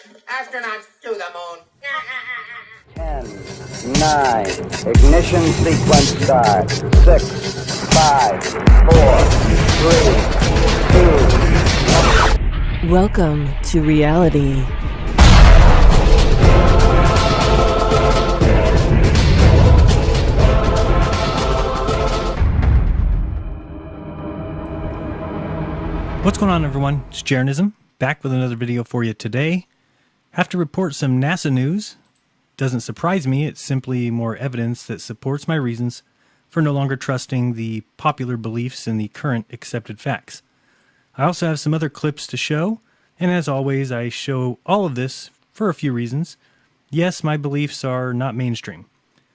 Astronauts to the moon. 10, 9, ignition sequence start. 6, 5, 4, 3, 2. Welcome to reality. What's going on, everyone? It's Jaronism, back with another video for you today. Have to report some NASA news. Doesn't surprise me, it's simply more evidence that supports my reasons for no longer trusting the popular beliefs and the current accepted facts. I also have some other clips to show, and as always, I show all of this for a few reasons. Yes, my beliefs are not mainstream.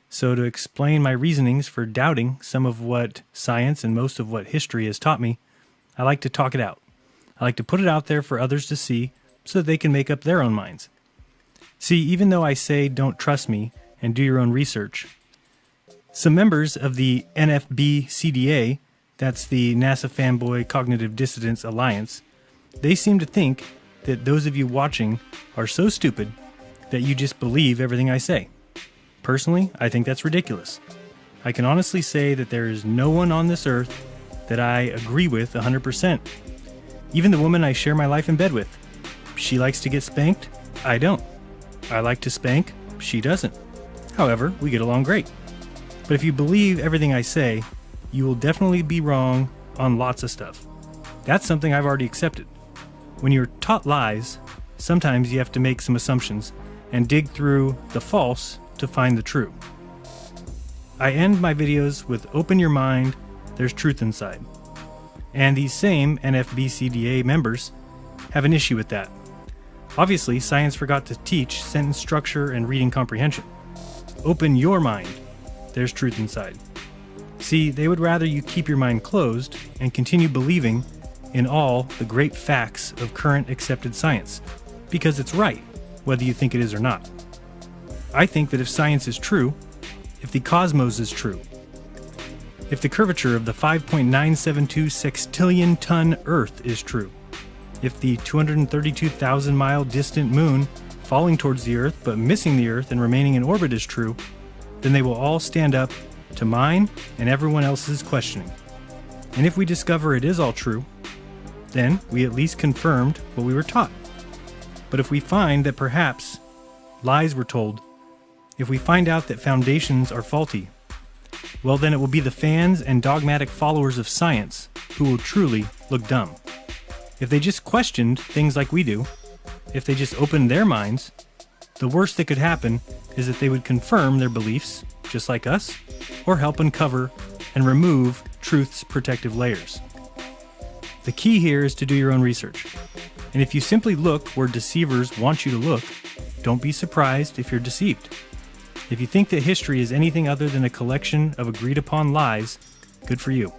So to explain my reasonings for doubting some of what science and most of what history has taught me, I like to talk it out. I like to put it out there for others to see so that they can make up their own minds. See, even though I say don't trust me and do your own research, some members of the NFB-CDA, that's the NASA Fanboy Cognitive Dissidence Alliance, they seem to think that those of you watching are so stupid that you just believe everything I say. Personally, I think that's ridiculous. I can honestly say that there is no one on this earth that I agree with 100%. Even the woman I share my life in bed with. She likes to get spanked, I don't. I like to spank, she doesn't. However, we get along great. But if you believe everything I say, you will definitely be wrong on lots of stuff. That's something I've already accepted. When you're taught lies, sometimes you have to make some assumptions and dig through the false to find the true. I end my videos with open your mind, there's truth inside. And these same NFB-CDA members have an issue with that. Obviously, science forgot to teach sentence structure and reading comprehension. Open your mind. There's truth inside. See, they would rather you keep your mind closed and continue believing in all the great facts of current accepted science, because it's right, whether you think it is or not. I think that if science is true, if the cosmos is true, if the curvature of the 5.972 sextillion ton Earth is true, if the 232,000 mile distant moon falling towards the Earth but missing the Earth and remaining in orbit is true, then they will all stand up to mine and everyone else's questioning. And if we discover it is all true, then we at least confirmed what we were taught. But if we find that perhaps lies were told, if we find out that foundations are faulty, well, then it will be the fans and dogmatic followers of science who will truly look dumb. If they just questioned things like we do, if they just opened their minds, the worst that could happen is that they would confirm their beliefs, just like us, or help uncover and remove truth's protective layers. The key here is to do your own research. And if you simply look where deceivers want you to look, don't be surprised if you're deceived. If you think that history is anything other than a collection of agreed-upon lies, good for you.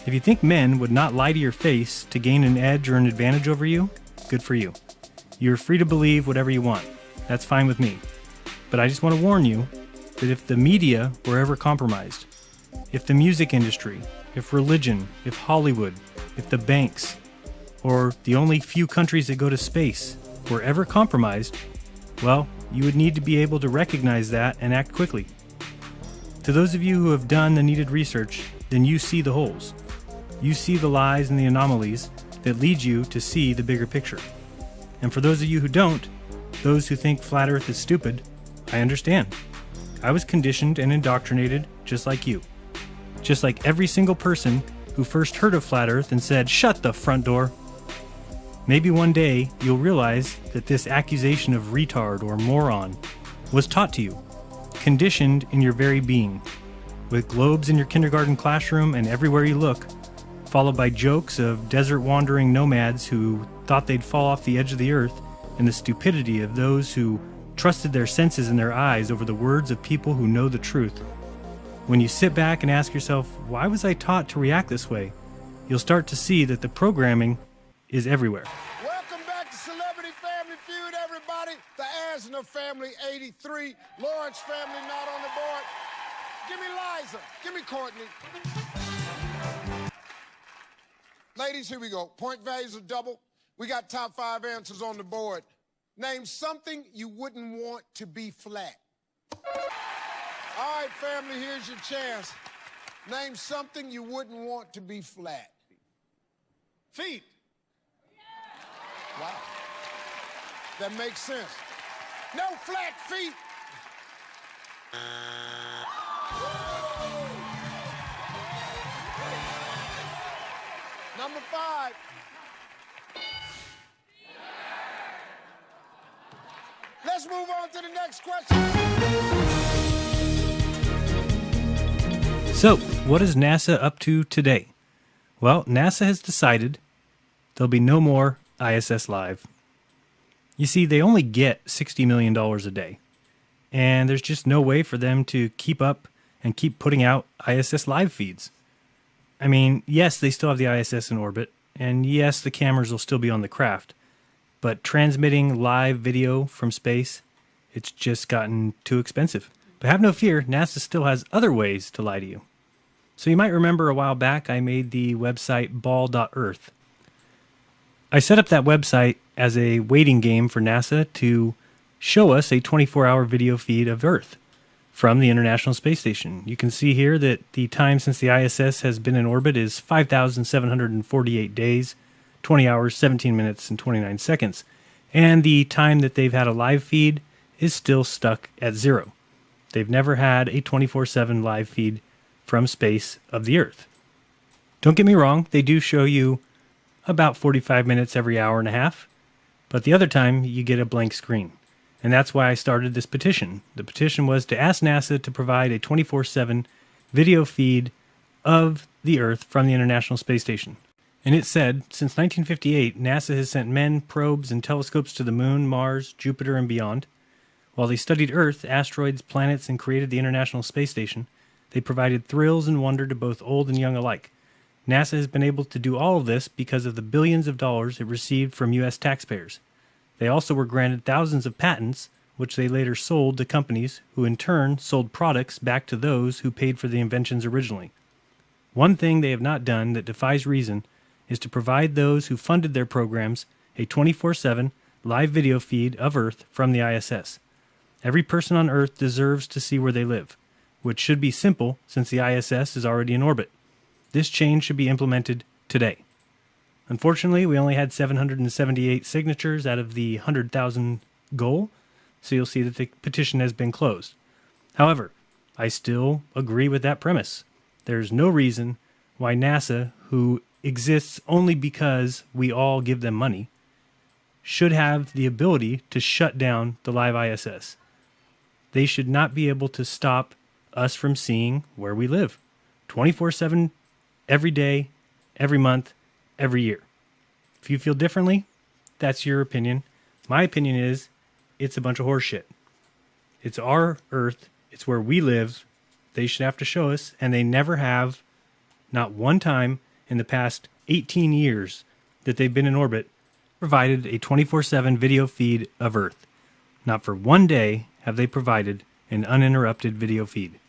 If you think men would not lie to your face to gain an edge or an advantage over you, good for you. You're free to believe whatever you want. That's fine with me. But I just want to warn you that if the media were ever compromised, if the music industry, if religion, if Hollywood, if the banks, or the only few countries that go to space were ever compromised, well, you would need to be able to recognize that and act quickly. To those of you who have done the needed research, then you see the holes. You see the lies and the anomalies that lead you to see the bigger picture. And for those of you who don't, those who think flat Earth is stupid, I understand. I was conditioned and indoctrinated just like you. Just like every single person who first heard of flat Earth and said, "Shut the front door." Maybe one day you'll realize that this accusation of retard or moron was taught to you, conditioned in your very being, with globes in your kindergarten classroom and everywhere you look, followed by jokes of desert wandering nomads who thought they'd fall off the edge of the earth, and the stupidity of those who trusted their senses and their eyes over the words of people who know the truth. When you sit back and ask yourself, why was I taught to react this way? You'll start to see that the programming is everywhere. Welcome back to Celebrity Family Feud, everybody. The Asner family, 83. Lawrence family not on the board. Give me Liza. Give me Courtney. Ladies, here we go. Point values are double. We got top 5 answers on the board. Name something you wouldn't want to be flat. All right, family, here's your chance. Name something you wouldn't want to be flat. Feet. Wow. That makes sense. No flat feet. Number 5. Let's move on to the next question. So, what is NASA up to today? Well, NASA has decided there'll be no more ISS Live. You see, they only get $60 million a day, and there's just no way for them to keep up and keep putting out ISS Live feeds. I mean, yes, they still have the ISS in orbit, and yes, the cameras will still be on the craft, but transmitting live video from space, it's just gotten too expensive. But have no fear, NASA still has other ways to lie to you. So you might remember a while back I made the website ball.earth. I set up that website as a waiting game for NASA to show us a 24-hour video feed of Earth from the International Space Station. You can see here that the time since the ISS has been in orbit is 5,748 days, 20 hours, 17 minutes, and 29 seconds. And the time that they've had a live feed is still stuck at 0. They've never had a 24/7 live feed from space of the Earth. Don't get me wrong, they do show you about 45 minutes every hour and a half, but the other time you get a blank screen. And that's why I started this petition. The petition was to ask NASA to provide a 24/7 video feed of the Earth from the International Space Station. And it said, since 1958, NASA has sent men, probes, and telescopes to the Moon, Mars, Jupiter, and beyond. While they studied Earth, asteroids, planets, and created the International Space Station, they provided thrills and wonder to both old and young alike. NASA has been able to do all of this because of the billions of dollars it received from U.S. taxpayers. They also were granted thousands of patents, which they later sold to companies who in turn sold products back to those who paid for the inventions originally. One thing they have not done that defies reason is to provide those who funded their programs a 24/7 live video feed of Earth from the ISS. Every person on Earth deserves to see where they live, which should be simple since the ISS is already in orbit. This change should be implemented today. Unfortunately, we only had 778 signatures out of the 100,000 goal, so you'll see that the petition has been closed. However, I still agree with that premise. There's no reason why NASA, who exists only because we all give them money, should have the ability to shut down the live ISS. They should not be able to stop us from seeing where we live 24/7, every day, every month, every year. If you feel differently, that's your opinion. My opinion is it's a bunch of horseshit. It's our Earth. It's where we live. They should have to show us, and they never have, not one time in the past 18 years that they've been in orbit, provided a 24/7 video feed of Earth. Not for one day have they provided an uninterrupted video feed.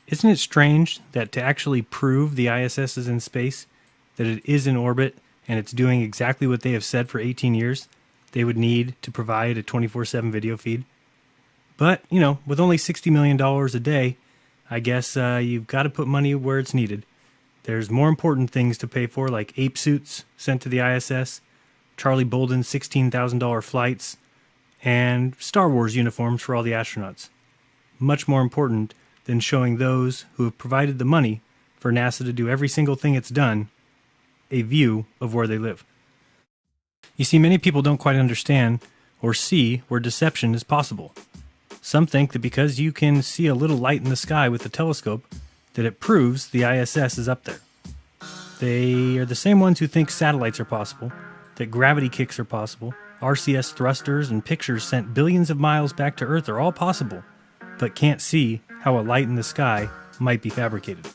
Isn't it strange that to actually prove the ISS is in space, that it is in orbit, and it's doing exactly what they have said for 18 years, they would need to provide a 24/7 video feed? But, with only $60 million a day, I guess you've got to put money where it's needed. There's more important things to pay for, like ape suits sent to the ISS, Charlie Bolden's $16,000 flights, and Star Wars uniforms for all the astronauts. Much more important than showing those who have provided the money for NASA to do every single thing it's done a view of where they live. You see, many people don't quite understand or see where deception is possible. Some think that because you can see a little light in the sky with the telescope, that it proves the ISS is up there. They are the same ones who think satellites are possible, that gravity kicks are possible, RCS thrusters and pictures sent billions of miles back to Earth are all possible, but can't see how a light in the sky might be fabricated.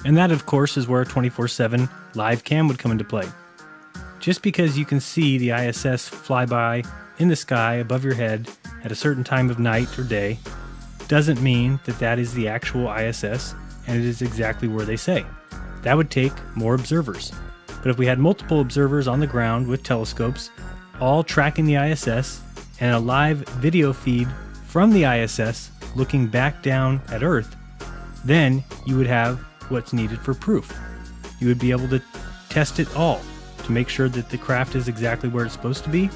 And that, of course, is where a 24/7 live cam would come into play. Just because you can see the ISS fly by in the sky above your head at a certain time of night or day doesn't mean that that is the actual ISS and it is exactly where they say. That would take more observers. But if we had multiple observers on the ground with telescopes, all tracking the ISS and a live video feed from the ISS looking back down at Earth, then you would have what's needed for proof. You would be able to test it all to make sure that the craft is exactly where it's supposed to be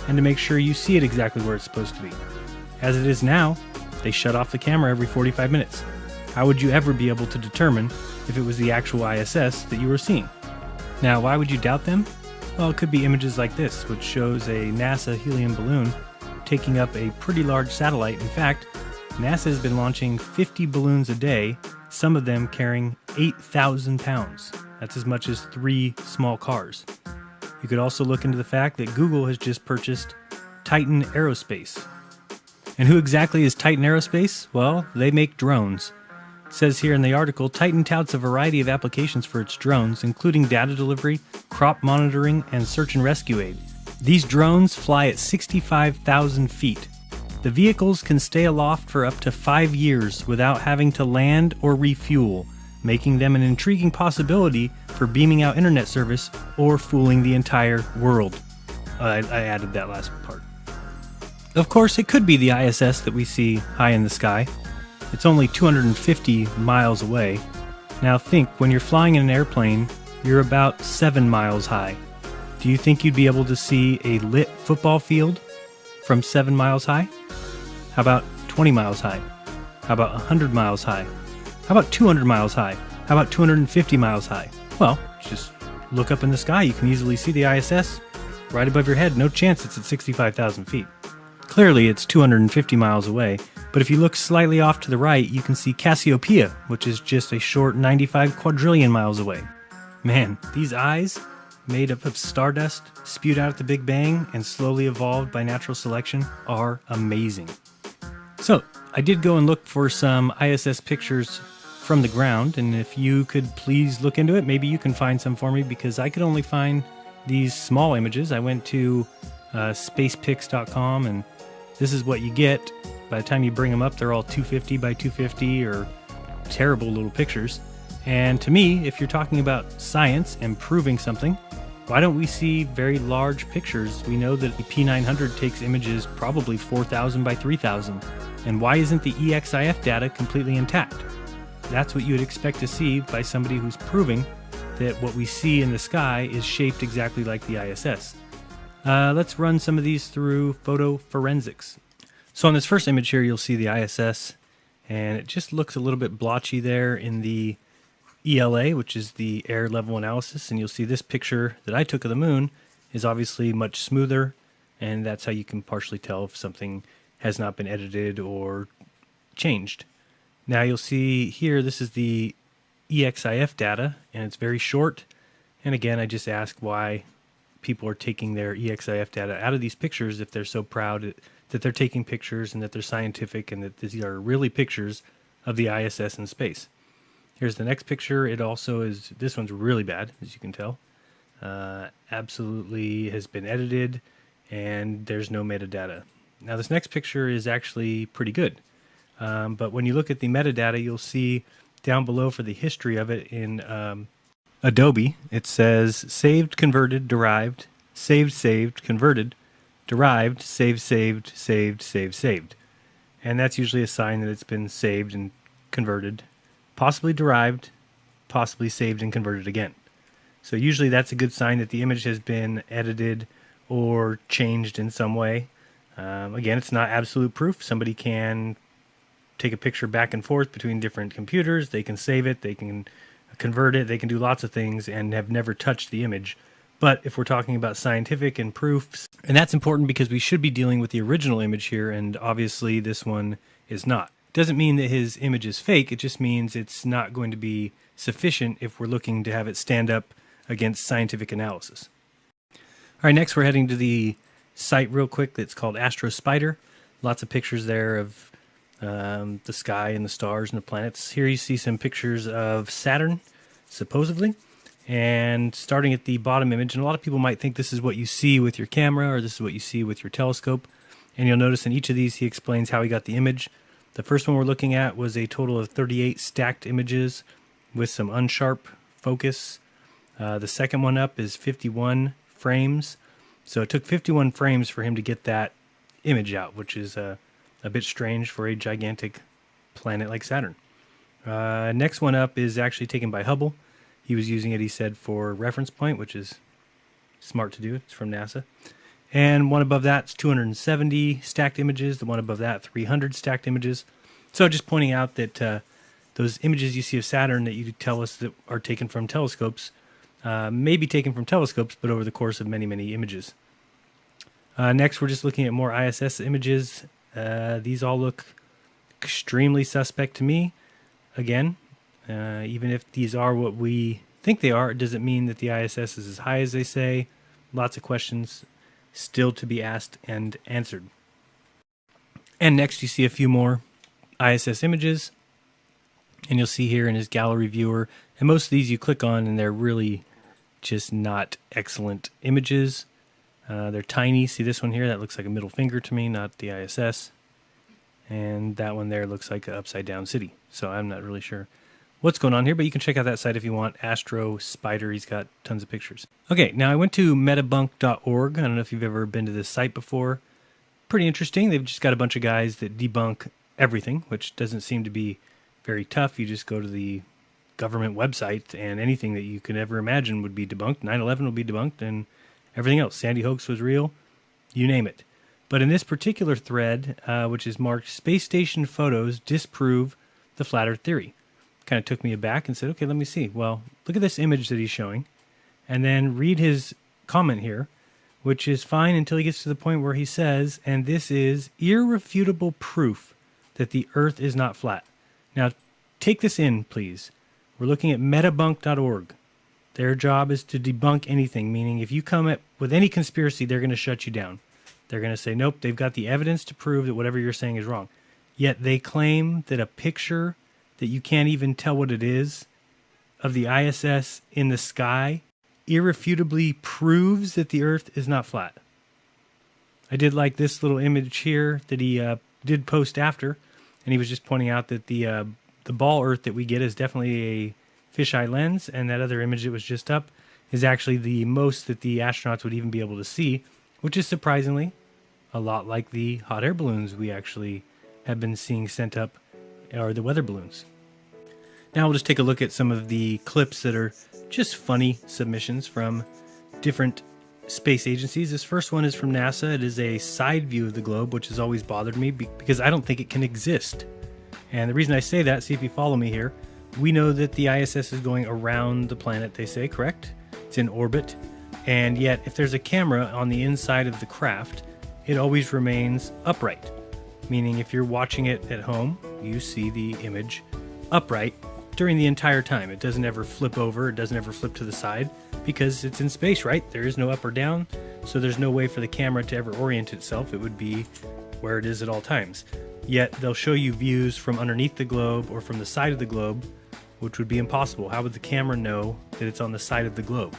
and to make sure you see it exactly where it's supposed to be. As it is now, they shut off the camera every 45 minutes. How would you ever be able to determine if it was the actual ISS that you were seeing? Now, why would you doubt them? Well, it could be images like this, which shows a NASA helium balloon taking up a pretty large satellite. In fact, NASA has been launching 50 balloons a day, some of them carrying 8,000 pounds. That's as much as 3 small cars. You could also look into the fact that Google has just purchased Titan Aerospace. And who exactly is Titan Aerospace? Well, they make drones. It says here in the article, Titan touts a variety of applications for its drones, including data delivery, crop monitoring, and search and rescue aid. These drones fly at 65,000 feet. The vehicles can stay aloft for up to 5 years without having to land or refuel, making them an intriguing possibility for beaming out internet service or fooling the entire world. I added that last part. Of course, it could be the ISS that we see high in the sky. It's only 250 miles away. Now think, when you're flying in an airplane, you're about 7 miles high. Do you think you'd be able to see a lit football field from 7 miles high? How about 20 miles high? How about 100 miles high? How about 200 miles high? How about 250 miles high? Well, just look up in the sky. You can easily see the ISS right above your head. No chance it's at 65,000 feet. Clearly, it's 250 miles away, but if you look slightly off to the right, you can see Cassiopeia, which is just a short 95 quadrillion miles away. Man, these eyes, made up of stardust, spewed out at the Big Bang, and slowly evolved by natural selection, are amazing. So, I did go and look for some ISS pictures from the ground, and if you could please look into it, maybe you can find some for me, because I could only find these small images. I went to spacepics.com, and this is what you get. By the time you bring them up, they're all 250 by 250 or terrible little pictures. And to me, if you're talking about science and proving something, why don't we see very large pictures? We know that the P900 takes images probably 4,000 by 3,000. And why isn't the EXIF data completely intact? That's what you would expect to see by somebody who's proving that what we see in the sky is shaped exactly like the ISS. Let's run some of these through photo forensics. So on this first image here, you'll see the ISS, and it just looks a little bit blotchy there in the ELA, which is the air level analysis, and you'll see this picture that I took of the moon is obviously much smoother, and that's how you can partially tell if something has not been edited or changed. Now you'll see here, this is the EXIF data, and it's very short, and again, I just ask why people are taking their EXIF data out of these pictures if they're so proud that they're taking pictures and that they're scientific and that these are really pictures of the ISS in space. Here's the next picture. It also is, this one's really bad, as you can tell. Absolutely has been edited, and there's no metadata. Now this next picture is actually pretty good. But when you look at the metadata, you'll see down below for the history of it in Adobe, it says saved, converted, derived, saved, converted, derived, saved. And that's usually a sign that it's been saved and converted, possibly derived, possibly saved and converted again. So usually that's a good sign that the image has been edited or changed in some way. Again, it's not absolute proof. Somebody can take a picture back and forth between different computers. They can save it. They can convert it. They can do lots of things and have never touched the image. But if we're talking about scientific and proofs, and that's important because we should be dealing with the original image here, and obviously this one is not. It doesn't mean that his image is fake. It just means it's not going to be sufficient if we're looking to have it stand up against scientific analysis. All right, next we're heading to the site real quick that's called Astro Spider. Lots of pictures there of the sky and the stars and the planets. Here you see some pictures of Saturn, supposedly. And starting at the bottom image, and a lot of people might think this is what you see with your camera or this is what you see with your telescope. And you'll notice in each of these he explains how he got the image. The first one we're looking at was a total of 38 stacked images with some unsharp focus. The second one up is 51 frames. So it took 51 frames for him to get that image out, which is a bit strange for a gigantic planet like Saturn. Next one up is actually taken by Hubble. He was using it, he said, for reference point, which is smart to do. It's from NASA. And one above that's 270 stacked images. The one above that, 300 stacked images. So just pointing out that those images you see of Saturn that you tell us that are taken from telescopes may be taken from telescopes, but over the course of many, many images. Next, we're just looking at more ISS images. These all look extremely suspect to me. Again, even if these are what we think they are, it doesn't mean that the ISS is as high as they say. Lots of questions still to be asked and answered. And next you see a few more ISS images, and you'll see here in his gallery viewer, and most of these you click on and they're really just not excellent images. They're tiny. See this one here? That looks like a middle finger to me, not the ISS. And that one there looks like an upside down city. So I'm not really sure what's going on here, but you can check out that site if you want. Astro Spider, he's got tons of pictures. Okay, now I went to metabunk.org. I don't know if you've ever been to this site before. Pretty interesting. They've just got a bunch of guys that debunk everything, which doesn't seem to be very tough. You just go to the government website and anything that you could ever imagine would be debunked. 9/11 will be debunked and everything else. Sandy hoax was real. You name it. But in this particular thread, which is marked Space Station Photos Disprove the Flat Earth Theory, kind of took me aback and said, okay, let me see. Well, look at this image that he's showing, and then read his comment here, which is fine until he gets to the point where he says, and this is irrefutable proof that the Earth is not flat. Now, take this in, please. We're looking at metabunk.org. Their job is to debunk anything, meaning if you come up with any conspiracy, they're going to shut you down. They're going to say, nope, they've got the evidence to prove that whatever you're saying is wrong. Yet they claim that a picture that you can't even tell what it is of the ISS in the sky irrefutably proves that the Earth is not flat. I did like this little image here that he did post after, and he was just pointing out that the ball Earth that we get is definitely a fisheye lens, and that other image that was just up is actually the most that the astronauts would even be able to see, which is surprisingly a lot like the hot air balloons we actually have been seeing sent up, or the weather balloons. Now we'll just take a look at some of the clips that are just funny submissions from different space agencies. This first one is from NASA. It is a side view of the globe, which has always bothered me because I don't think it can exist. And the reason I say that, see if you follow me here, we know that the ISS is going around the planet, they say, correct? It's in orbit. And yet, if there's a camera on the inside of the craft, it always remains upright. Meaning if you're watching it at home, you see the image upright during the entire time. It doesn't ever flip over, it doesn't ever flip to the side, because it's in space, right? There is no up or down, so there's no way for the camera to ever orient itself. It would be where it is at all times. Yet they'll show you views from underneath the globe or from the side of the globe, which would be impossible. How would the camera know that it's on the side of the globe?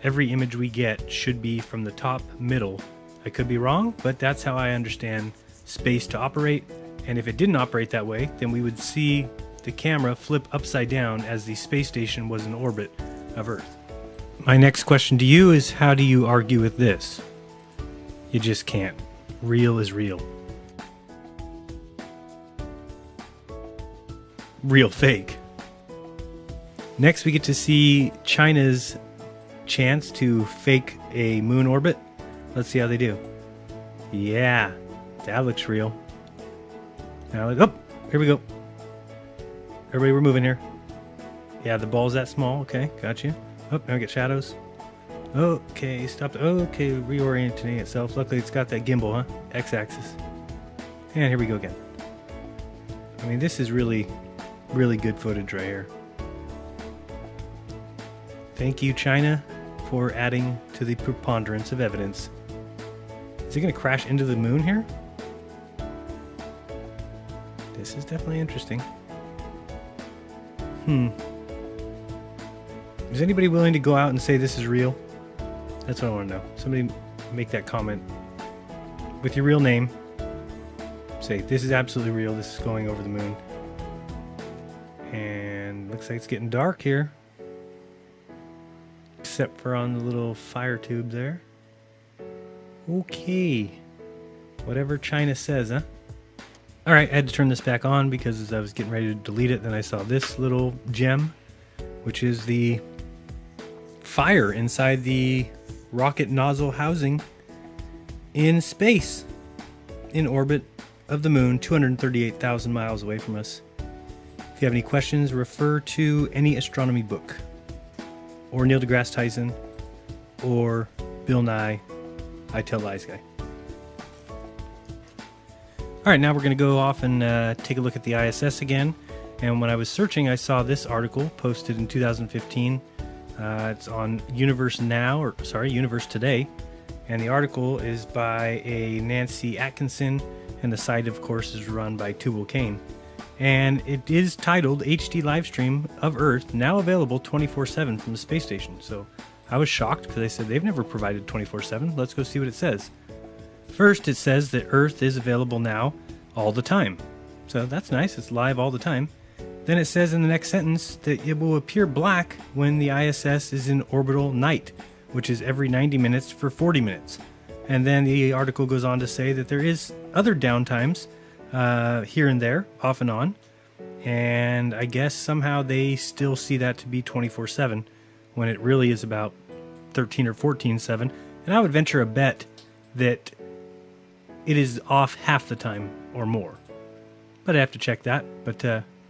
Every image we get should be from the top middle. I could be wrong, but that's how I understand space to operate. And if it didn't operate that way, then we would see the camera flip upside down as the space station was in orbit of Earth. My next question to you is, how do you argue with this? You just can't. Real is real. Real fake. Next, we get to see China's chance to fake a moon orbit. Let's see how they do. Yeah, that looks real. Now, oh, here we go. Everybody, we're moving here. Yeah, the ball's that small. Okay, got you. Oh, now we get shadows. Okay, stop. Okay, reorienting itself. Luckily, it's got that gimbal, huh? X-axis. And here we go again. I mean, this is really, really good footage right here. Thank you, China, for adding to the preponderance of evidence. Is it going to crash into the moon here? This is definitely interesting. Is anybody willing to go out and say this is real? That's what I want to know. Somebody make that comment with your real name. Say, this is absolutely real. This is going over the moon. And looks like it's getting dark here. Except for on the little fire tube there. Okay. Whatever China says, huh? All right, I had to turn this back on because as I was getting ready to delete it, then I saw this little gem, which is the fire inside the rocket nozzle housing in space, in orbit of the moon, 238,000 miles away from us. If you have any questions, refer to any astronomy book, or Neil deGrasse Tyson, or Bill Nye, I Tell Lies guy. All right, now we're going to go off and take a look at the ISS again. And when I was searching, I saw this article posted in 2015. It's on Universe Today. And the article is by a Nancy Atkinson, and the site, of course, is run by Tubal Cain. And it is titled HD Livestream of Earth, now available 24/7 from the space station. So I was shocked because I said they've never provided 24/7. Let's go see what it says. First, it says that Earth is available now all the time. So that's nice. It's live all the time. Then it says in the next sentence that it will appear black when the ISS is in orbital night, which is every 90 minutes for 40 minutes. And then the article goes on to say that there is other downtimes here and there, off and on. And I guess somehow they still see that to be 24/7 when it really is about 13 or 14/7. And I would venture a bet that it is off half the time or more. But I have to check that. But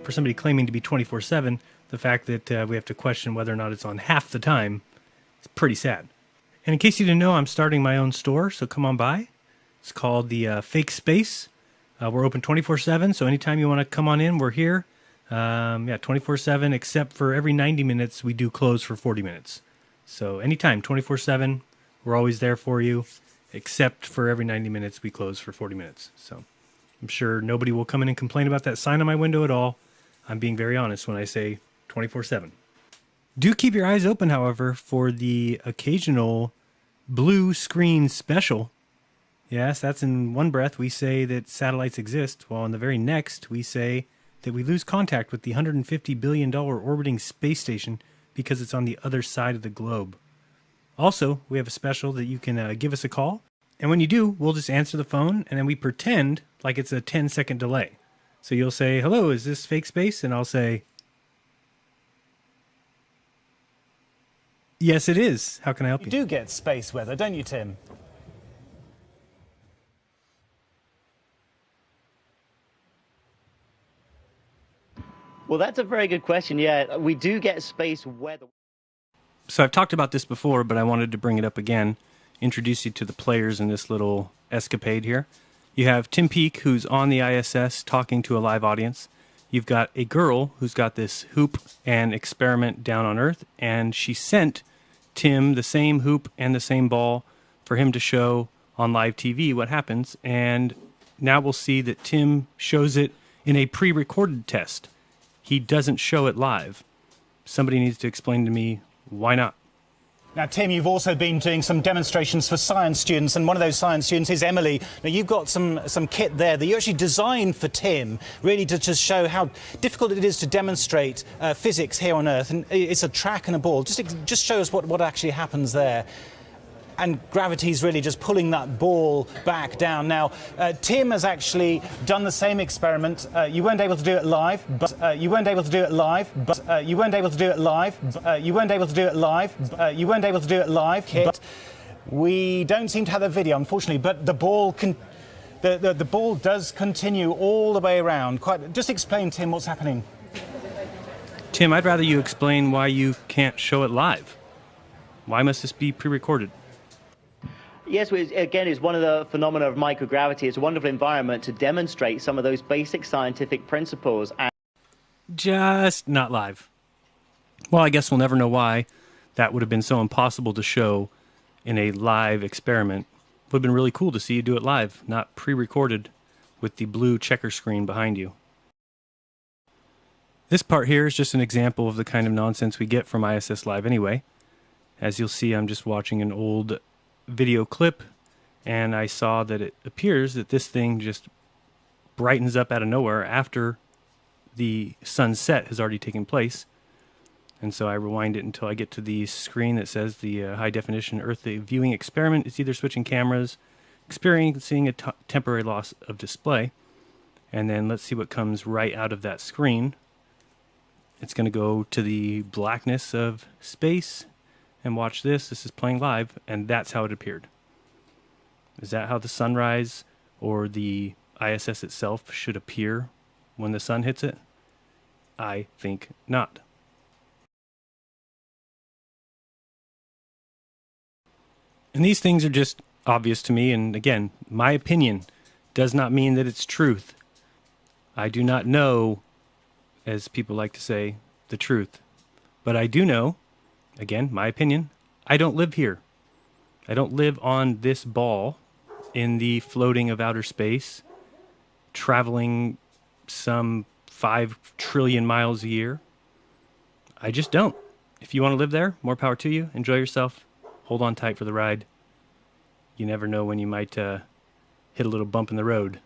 for somebody claiming to be 24/7, the fact that we have to question whether or not it's on half the time is pretty sad. And in case you didn't know, I'm starting my own store, so come on by. It's called the Fake Space. We're open 24/7, so anytime you want to come on in, we're here. 24/7, except for every 90 minutes, we do close for 40 minutes. So anytime, 24/7, we're always there for you. Except for every 90 minutes, we close for 40 minutes. So I'm sure nobody will come in and complain about that sign on my window at all. I'm being very honest when I say 24/7. Do keep your eyes open, however, for the occasional blue screen special. Yes, that's in one breath we say that satellites exist, while in the very next we say that we lose contact with the $150 billion orbiting space station because it's on the other side of the globe. Also, we have a special that you can give us a call. And when you do, we'll just answer the phone, and then we pretend like it's a 10-second delay. So you'll say, "Hello, is this Fake Space?" And I'll say, "Yes, it is. How can I help you?" You do get space weather, don't you, Tim? Well, that's a very good question. Yeah, we do get space weather. So I've talked about this before, but I wanted to bring it up again, introduce you to the players in this little escapade here. You have Tim Peake, who's on the ISS talking to a live audience. You've got a girl who's got this hoop and experiment down on Earth, and she sent Tim the same hoop and the same ball for him to show on live TV what happens. And now we'll see that Tim shows it in a pre-recorded test. He doesn't show it live. Somebody needs to explain to me why not. Now, Tim, you've also been doing some demonstrations for science students, and one of those science students is Emily. Now, you've got some kit there that you actually designed for Tim, really to just show how difficult it is to demonstrate physics here on Earth. And it's a track and a ball. Just show us what actually happens there. And gravity's really just pulling that ball back down. Now, Tim has actually done the same experiment. You weren't able to do it live, but you weren't able to do it live, but you weren't able to do it live, but you weren't able to do it live, but you weren't able to do it live. But we don't seem to have the video, unfortunately. But the ball the ball does continue all the way around. Just explain, Tim, what's happening. Tim, I'd rather you explain why you can't show it live. Why must this be pre-recorded? Yes, again, it's one of the phenomena of microgravity. It's a wonderful environment to demonstrate some of those basic scientific principles. And just not live. Well, I guess we'll never know why that would have been so impossible to show in a live experiment. It would have been really cool to see you do it live, not pre-recorded with the blue checker screen behind you. This part here is just an example of the kind of nonsense we get from ISS Live anyway. As you'll see, I'm just watching an old video clip, and I saw that it appears that this thing just brightens up out of nowhere after the sunset has already taken place. And so I rewind it until I get to the screen that says the high definition Earth viewing experiment. It's either switching cameras, experiencing a temporary loss of display. And then let's see what comes right out of that screen. It's going to go to the blackness of space. And watch this. This is playing live. And that's how it appeared. Is that how the sunrise or the ISS itself should appear when the sun hits it? I think not. And these things are just obvious to me. And again, my opinion does not mean that it's truth. I do not know, as people like to say, the truth. But I do know, again, my opinion, I don't live here. I don't live on this ball in the floating of outer space, traveling some 5 trillion miles a year. I just don't. If you want to live there, more power to you. Enjoy yourself. Hold on tight for the ride. You never know when you might hit a little bump in the road.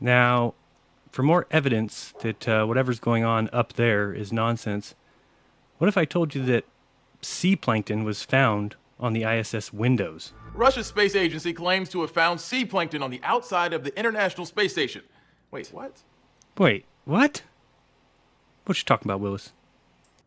Now, for more evidence that whatever's going on up there is nonsense, what if I told you that sea plankton was found on the ISS windows? Russia's space agency claims to have found sea plankton on the outside of the International Space Station. Wait, what? Wait, what? What you talking about, Willis?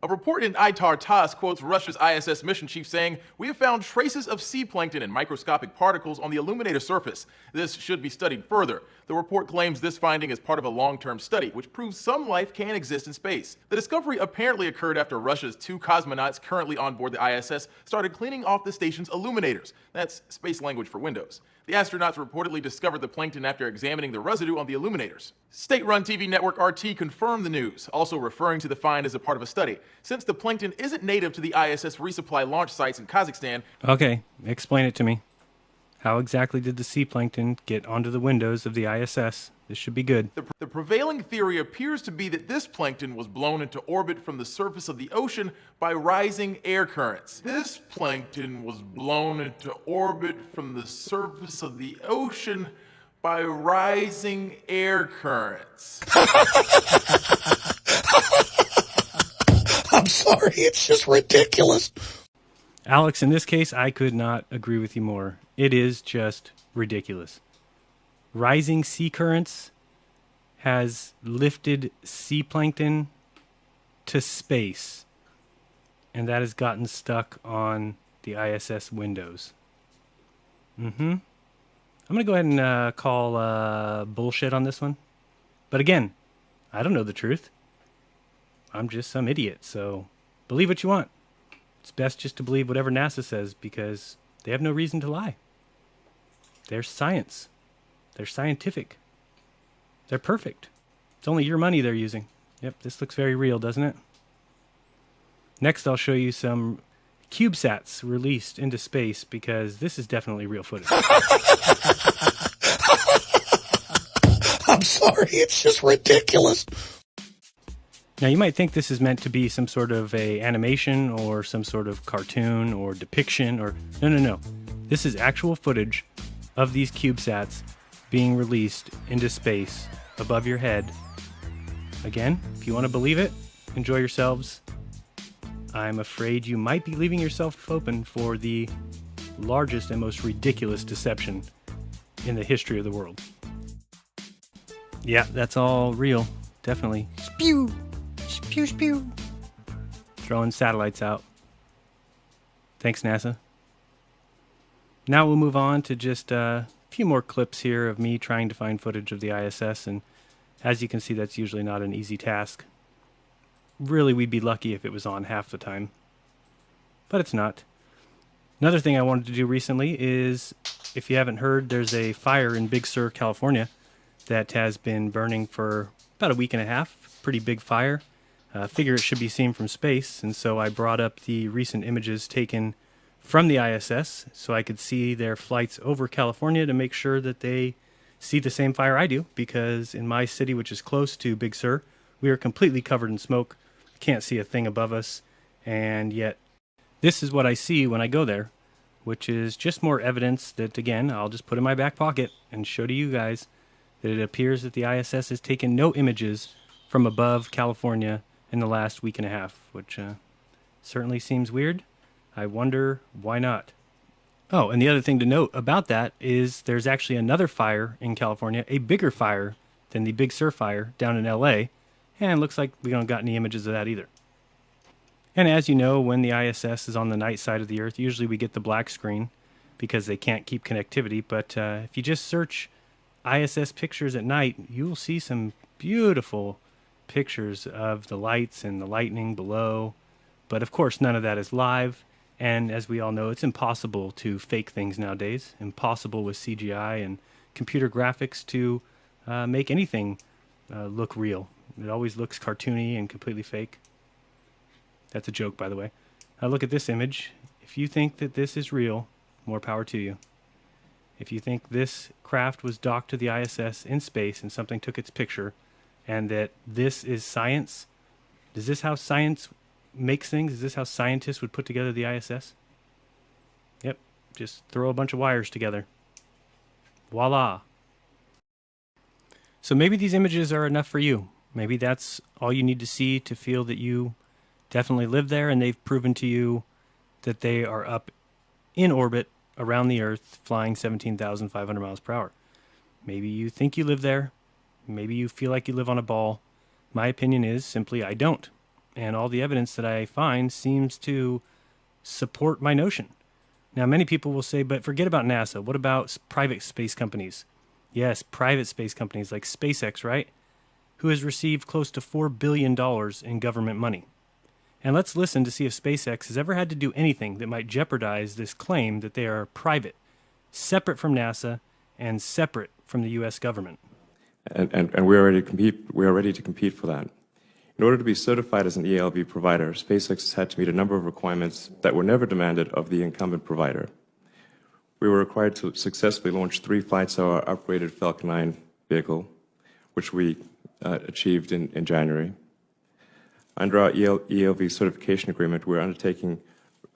A report in ITAR-TASS quotes Russia's ISS mission chief saying, "We have found traces of sea plankton and microscopic particles on the illuminator surface. This should be studied further." The report claims this finding is part of a long-term study, which proves some life can exist in space. The discovery apparently occurred after Russia's 2 cosmonauts currently on board the ISS started cleaning off the station's illuminators. That's space language for windows. The astronauts reportedly discovered the plankton after examining the residue on the illuminators. State-run TV network RT confirmed the news, also referring to the find as a part of a study. Since the plankton isn't native to the ISS resupply launch sites in Kazakhstan... Okay, explain it to me. How exactly did the sea plankton get onto the windows of the ISS? This should be good. The prevailing theory appears to be that this plankton was blown into orbit from the surface of the ocean by rising air currents. This plankton was blown into orbit from the surface of the ocean by rising air currents. I'm sorry, it's just ridiculous. Alex, in this case, I could not agree with you more. It is just ridiculous. Rising sea currents has lifted sea plankton to space, and that has gotten stuck on the ISS windows. I'm going to go ahead and call bullshit on this one. But again, I don't know the truth. I'm just some idiot, so believe what you want. It's best just to believe whatever NASA says because they have no reason to lie. They're science. They're scientific. They're perfect. It's only your money they're using. Yep, this looks very real, doesn't it? Next, I'll show you some CubeSats released into space because this is definitely real footage. I'm sorry, it's just ridiculous. Now, you might think this is meant to be some sort of a animation or some sort of cartoon or depiction or... No. This is actual footage of these CubeSats being released into space above your head. Again, if you want to believe it, enjoy yourselves. I'm afraid you might be leaving yourself open for the largest and most ridiculous deception in the history of the world. Yeah, that's all real. Definitely. Spew! Spew, spew. Throwing satellites out. Thanks, NASA. Now we'll move on to just a few more clips here of me trying to find footage of the ISS, and as you can see, that's usually not an easy task. Really, we'd be lucky if it was on half the time, but it's not. Another thing I wanted to do recently is, if you haven't heard, there's a fire in Big Sur, California that has been burning for about a week and a half. Pretty big fire. Figure it should be seen from space, and so I brought up the recent images taken from the ISS so I could see their flights over California to make sure that they see the same fire I do, because in my city, which is close to Big Sur, we are completely covered in smoke. Can't see a thing above us, and yet this is what I see when I go there, which is just more evidence that, again, I'll just put in my back pocket and show to you guys that it appears that the ISS has taken no images from above California in the last week and a half, which certainly seems weird. I wonder why not. Oh, and the other thing to note about that is there's actually another fire in California, a bigger fire than the Big Sur fire down in LA, and it looks like we don't got any images of that either. And as you know, when the ISS is on the night side of the Earth, usually we get the black screen because they can't keep connectivity. But if you just search ISS pictures at night, you will see some beautiful pictures of the lights and the lightning below. But of course, none of that is live. And as we all know, it's impossible to fake things nowadays. Impossible with CGI and computer graphics to make anything look real. It always looks cartoony and completely fake. That's a joke, by the way. Look at this image. If you think that this is real, more power to you. If you think this craft was docked to the ISS in space and something took its picture, and that this is science, is this how science makes things? Is this how scientists would put together the ISS? Yep, just throw a bunch of wires together. Voila. So maybe these images are enough for you. Maybe that's all you need to see to feel that you definitely live there, and they've proven to you that they are up in orbit around the Earth, flying 17,500 miles per hour. Maybe you think you live there. Maybe you feel like you live on a ball. My opinion is simply I don't. And all the evidence that I find seems to support my notion. Now, many people will say, but forget about NASA. What about private space companies? Yes, private space companies like SpaceX, right? Who has received close to $4 billion in government money. And let's listen to see if SpaceX has ever had to do anything that might jeopardize this claim that they are private, separate from NASA, and separate from the U.S. government. And we are ready to compete. We are ready to compete for that. In order to be certified as an ELV provider, SpaceX has had to meet a number of requirements that were never demanded of the incumbent provider. We were required to successfully launch 3 flights of our upgraded Falcon 9 vehicle, which we achieved in January. Under our ELV certification agreement, we're undertaking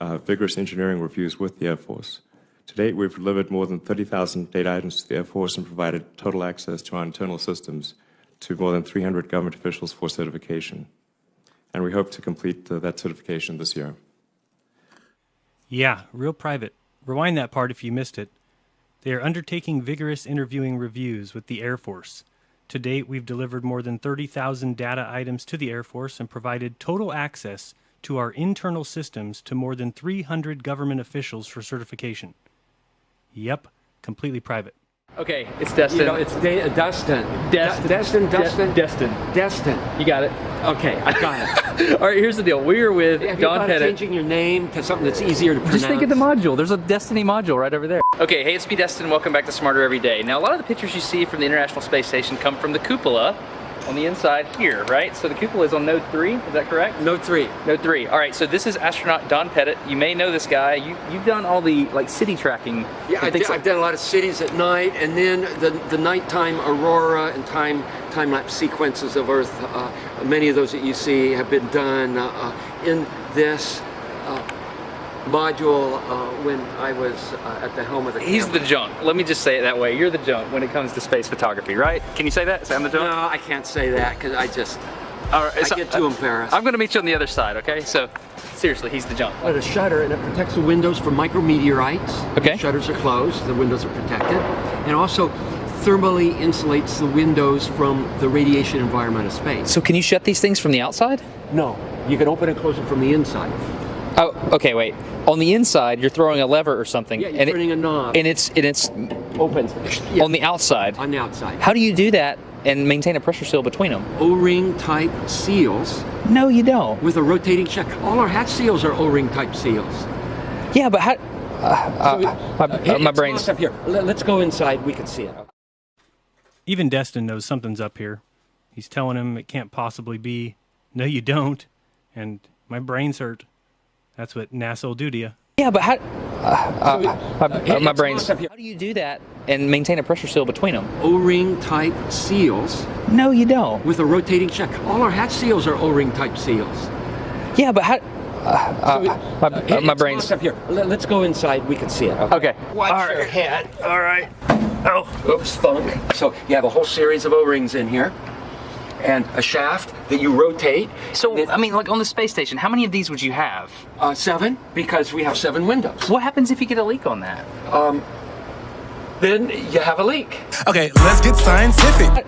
vigorous engineering reviews with the Air Force. To date, we've delivered more than 30,000 data items to the Air Force and provided total access to our internal systems to more than 300 government officials for certification. And we hope to complete that certification this year. Yeah, real private. Rewind that part if you missed it. They are undertaking vigorous interviewing reviews with the Air Force. To date, we've delivered more than 30,000 data items to the Air Force and provided total access to our internal systems to more than 300 government officials for certification. Yep, completely private. Okay, it's Destin. You know, it's Destin. Destin. Destin. You got it. Okay, I got it. All right, here's the deal. We're with Have Don you thought Pettit. of changing your name to something that's easier to pronounce? Just think of the module. There's a Destiny module right over there. Okay, hey, it's me, Destin. Welcome back to Smarter Every Day. Now, a lot of the pictures you see from the International Space Station come from the cupola on the inside here, right? So the cupola is on node 3, is that correct? Node 3. Node 3. All right, so this is astronaut Don Pettit. You may know this guy. You've done all the city tracking. Yeah, I've done a lot of cities at night, and then the nighttime aurora and time-lapse sequences of Earth. Many of those that you see have been done in this module when I was at the helm of the camera. He's the junk. Let me just say it that way. You're the junk when it comes to space photography, right? Can you say that? Say I'm the junk? No, I can't say that because All right, I get too embarrassed. I'm going to meet you on the other side, okay? So, seriously, he's the junk. With a shutter, and it protects the windows from micrometeorites. Okay. The shutters are closed, the windows are protected. And also thermally insulates the windows from the radiation environment of space. So can you shut these things from the outside? No, you can open and close them from the inside. Oh, okay, wait. On the inside, you're throwing a lever or something. Yeah, you're turning a knob. And it's Opens. Yeah. on the outside. On the outside. How do you do that and maintain a pressure seal between them? O-ring type seals. No, you don't. With a rotating check. All our hatch seals are O-ring type seals. Yeah, but how... my brain's... It's up here. Let's go inside. We can see it. Even Destin knows something's up here. He's telling him it can't possibly be. No, you don't. And my brain's hurt. That's what NASA will do to you. Yeah, but how... my brain's... How do you do that and maintain a pressure seal between them? O-ring type seals. No, you don't. With a rotating check. All our hatch seals are O-ring type seals. Yeah, but how... my brain's... Up here. Let's go inside. We can see it. Okay. Watch your head. All right. Oh. Oops, funk. So you have a whole series of O-rings in here. and a shaft that you rotate. So, I mean, like on the space station, how many of these would you have? 7, because we have 7 windows. What happens if you get a leak on that? Then you have a leak. Okay, let's get scientific.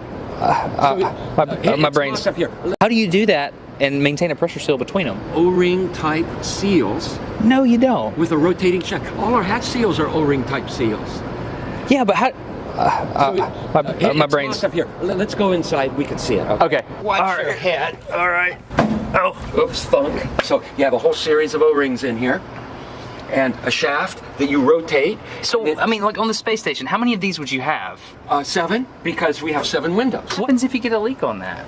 My brain's up here. How do you do that and maintain a pressure seal between them? O-ring type seals No, you don't. with a rotating shaft. All our hatch seals are O-ring type seals. Yeah, but how? My It's brain's locked up here. Let's go inside. We can see it. okay. Watch your head. All right. Oh, oops, thunk. So you have a whole series of O-rings in here, and a shaft that you rotate. So, I mean, like on the space station, how many of these would you have? 7, because we have 7 windows. What happens if you get a leak on that?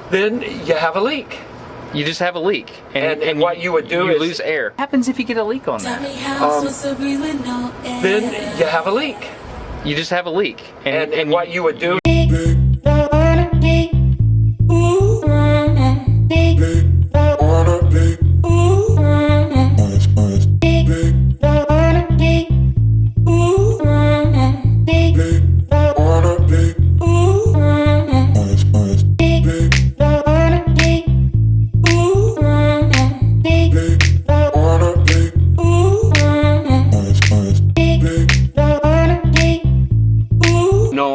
Then you have a leak. You just have a leak, And what you would do you is lose air. What happens if you get a leak on that? then you have a leak. You just have a leak, And what you would do.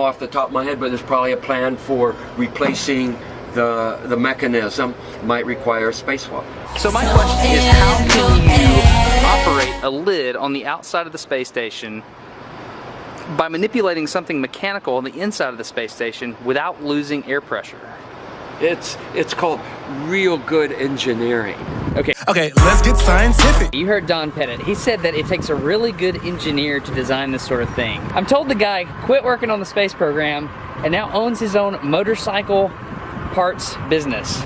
Off the top of my head, but there's probably a plan for replacing the mechanism. Might require a spacewalk. So my question is, how can you operate a lid on the outside of the space station by manipulating something mechanical on the inside of the space station without losing air pressure? It's called real good engineering. Okay, let's get scientific. You heard Don Pettit. He said that it takes a really good engineer to design this sort of thing. I'm told the guy quit working on the space program and now owns his own motorcycle parts business.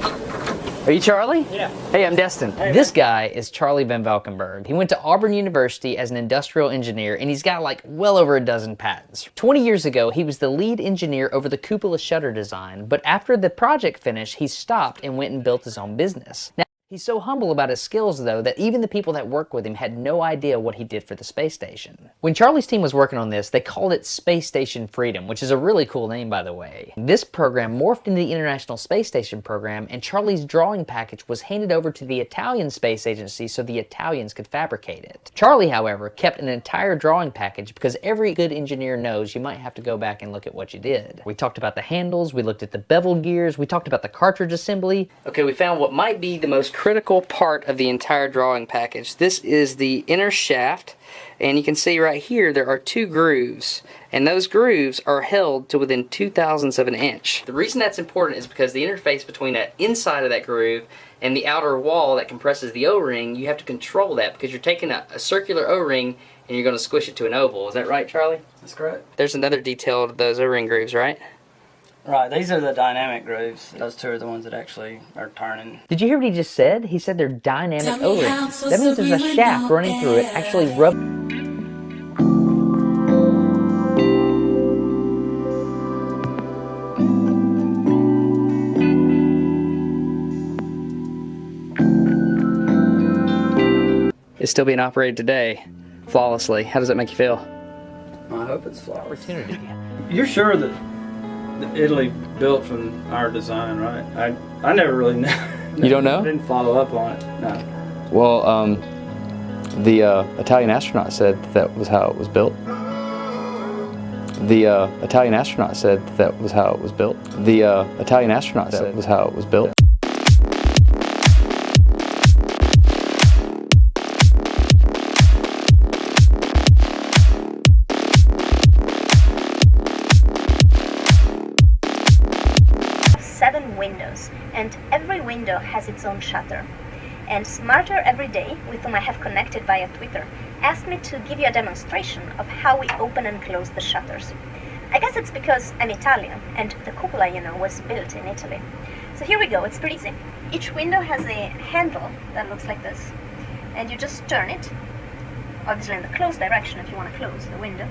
Are you Charlie? Yeah. Hey, I'm Destin. Hey, this guy is Charlie Van Valkenburg. He went to Auburn University as an industrial engineer, and he's got like well over a dozen patents. 20 years ago, he was the lead engineer over the cupola shutter design, but after the project finished, he stopped and went and built his own business. Now, he's so humble about his skills, though, that even the people that work with him had no idea what he did for the space station. When Charlie's team was working on this, they called it Space Station Freedom, which is a really cool name, by the way. This program morphed into the International Space Station program, and Charlie's drawing package was handed over to the Italian Space Agency so the Italians could fabricate it. Charlie, however, kept an entire drawing package because every good engineer knows you might have to go back and look at what you did. We talked about the handles, we looked at the bevel gears, we talked about the cartridge assembly. Okay, we found what might be the most critical part of the entire drawing package. This is the inner shaft, and you can see right here there are 2 grooves, and those grooves are held to within 0.02 of an inch. The reason that's important is because the interface between the inside of that groove and the outer wall that compresses the O-ring, you have to control that because you're taking a circular O-ring and you're going to squish it to an oval. Is that right, Charlie? That's correct. There's another detail to those O-ring grooves, right? Right, these are the dynamic grooves. Those 2 are the ones that actually are turning. Did you hear what he just said? He said they're dynamic O-rings. That means there's a shaft running through it, actually It's still being operated today, flawlessly. How does that make you feel? I hope it's flawless. Opportunity. You're sure that Italy built from our design, right? I never really knew. You don't know? I didn't follow up on it, no. Well, the Italian astronaut said that was how it was built. The Italian astronaut said that was how it was built. The Italian astronaut said that was how it was built. Windows, and every window has its own shutter. And Smarter Every Day, with whom I have connected via Twitter, asked me to give you a demonstration of how we open and close the shutters. I guess it's because I'm Italian, and the cupola, you know, was built in Italy. So here we go, it's pretty easy. Each window has a handle that looks like this, and you just turn it, obviously in the closed direction if you want to close the window.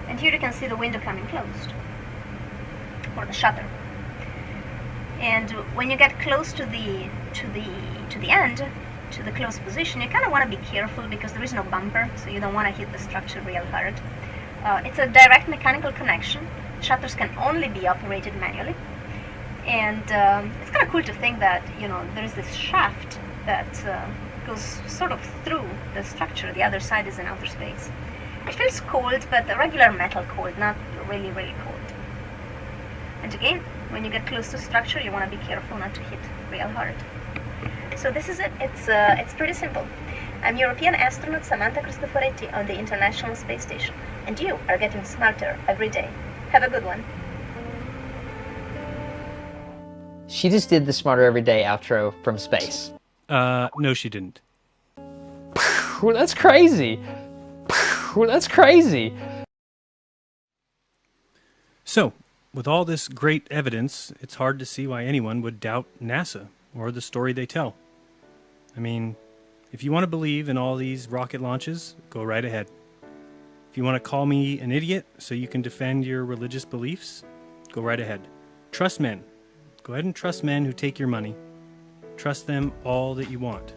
And here you can see the window coming closed, or the shutter. And when you get close to the end, to the closed position, you kind of want to be careful because there is no bumper, so you don't want to hit the structure real hard. It's a direct mechanical connection. Shutters can only be operated manually. And it's kind of cool to think that, there is this shaft that goes sort of through the structure. The other side is in outer space. It feels cold, but a regular metal cold, not really, really cold. And again, when you get close to structure, you want to be careful not to hit real hard. So this is it. It's pretty simple. I'm European astronaut Samantha Cristoforetti on the International Space Station, and you are getting smarter every day. Have a good one. She just did the Smarter Every Day outro from space. No, she didn't. That's crazy. That's crazy. So, with all this great evidence, it's hard to see why anyone would doubt NASA or the story they tell. I mean, if you want to believe in all these rocket launches, go right ahead. If you want to call me an idiot so you can defend your religious beliefs, go right ahead. Trust men. Go ahead and trust men who take your money. Trust them all that you want.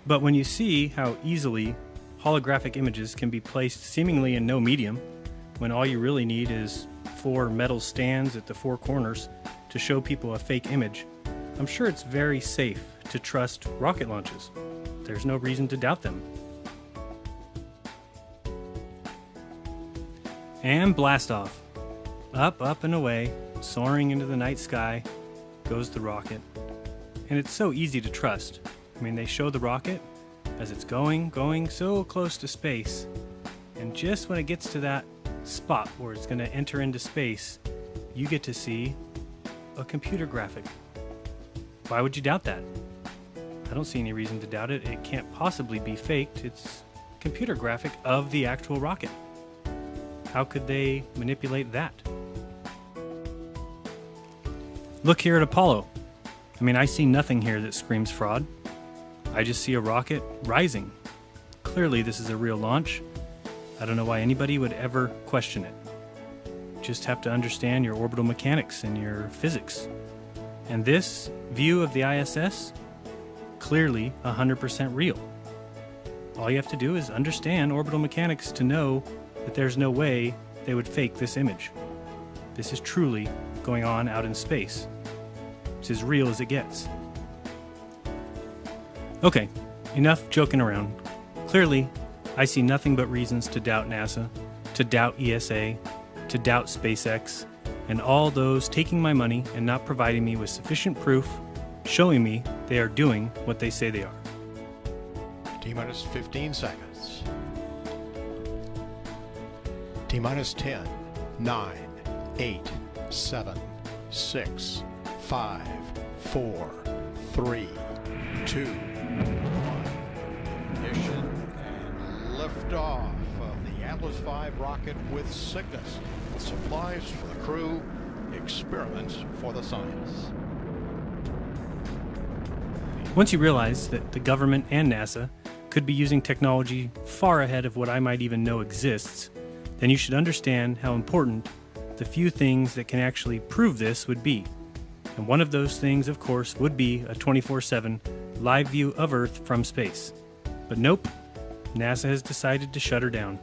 But when you see how easily holographic images can be placed seemingly in no medium, when all you really need is 4 metal stands at the 4 corners to show people a fake image, I'm sure it's very safe to trust rocket launches. There's no reason to doubt them. And blast off. Up, up and away, soaring into the night sky, goes the rocket. And it's so easy to trust. I mean, they show the rocket as it's going so close to space. And just when it gets to that spot where it's going to enter into space, you get to see a computer graphic. Why would you doubt that? I don't see any reason to doubt it. It can't possibly be faked. It's a computer graphic of the actual rocket. How could they manipulate that? Look here at Apollo. I mean, I see nothing here that screams fraud. I just see a rocket rising. Clearly this is a real launch. I don't know why anybody would ever question it. Just have to understand your orbital mechanics and your physics. And this view of the ISS, clearly 100% real. All you have to do is understand orbital mechanics to know that there's no way they would fake this image. This is truly going on out in space. It's as real as it gets. Okay, enough joking around. Clearly, I see nothing but reasons to doubt NASA, to doubt ESA, to doubt SpaceX, and all those taking my money and not providing me with sufficient proof, showing me they are doing what they say they are. T-minus 15 seconds. T-minus 10, 9, 8, 7, 6, 5, 4, 3, 2, 1. Ignition and liftoff of the Atlas V rocket with Cygnus. Supplies for the crew, experiments for the science. Once you realize that the government and NASA could be using technology far ahead of what I might even know exists, then you should understand how important the few things that can actually prove this would be. And one of those things, of course, would be a 24/7 live view of Earth from space. But nope, NASA has decided to shut her down.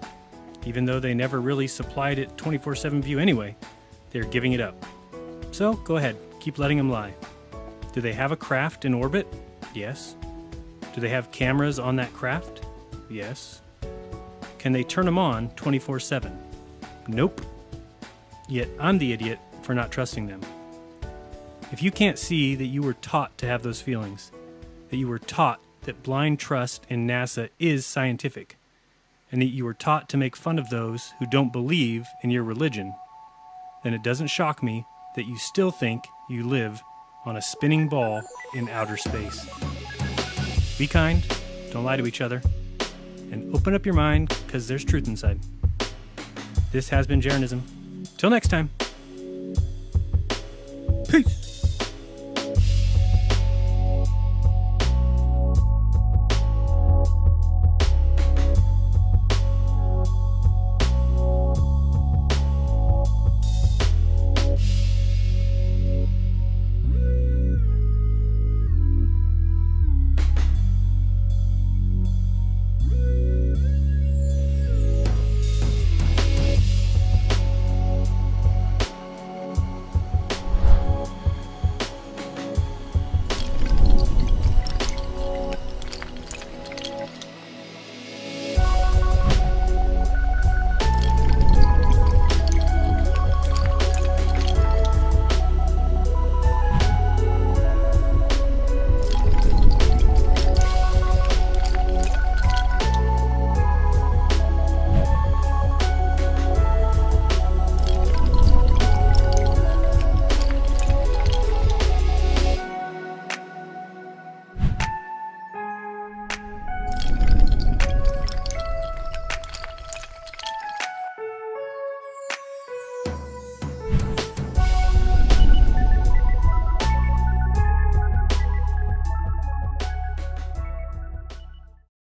Even though they never really supplied it 24/7 view anyway, they're giving it up. So go ahead, keep letting them lie. Do they have a craft in orbit? Yes. Do they have cameras on that craft? Yes. Can they turn them on 24/7? Nope. Yet I'm the idiot for not trusting them. If you can't see that you were taught to have those feelings, that you were taught that blind trust in NASA is scientific, and that you were taught to make fun of those who don't believe in your religion, then it doesn't shock me that you still think you live on a spinning ball in outer space. Be kind, don't lie to each other, and open up your mind, because there's truth inside. This has been Jaronism. Till next time. Peace.